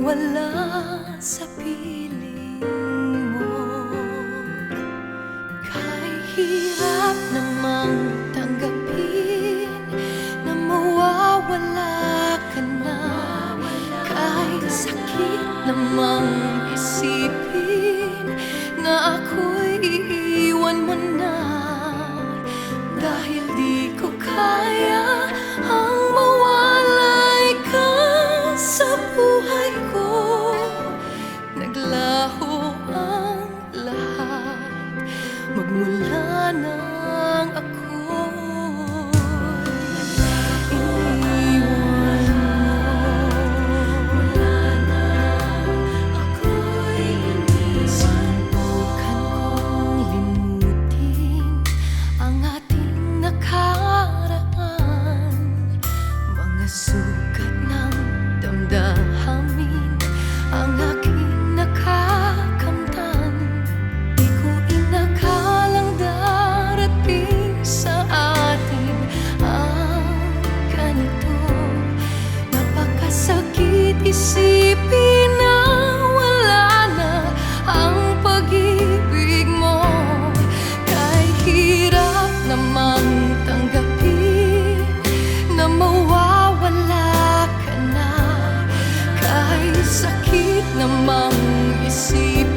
wala sa piling mo. Kahit hirap namang tanggapin na mawawala ka na, kahit sakit namang isipin na ako'y iiwan mo na, dahil di ko kaya ang mawalay ka sa buhay ko. Naglaho ang lahat, magmula nang ako'y iniwan mo. Wala na ako'y iniwan mo. Subukan kong limutin ang ating nakaraan, mga sugat ng damdamin ang aking nakakamtan. Di ko inakalang darating sa atin ang ganito. Napakasakit isipin na wala na ang pag-ibig mo. Kahit hirap namang tanggapin na mawawala ka na, kahit sakit namang isipin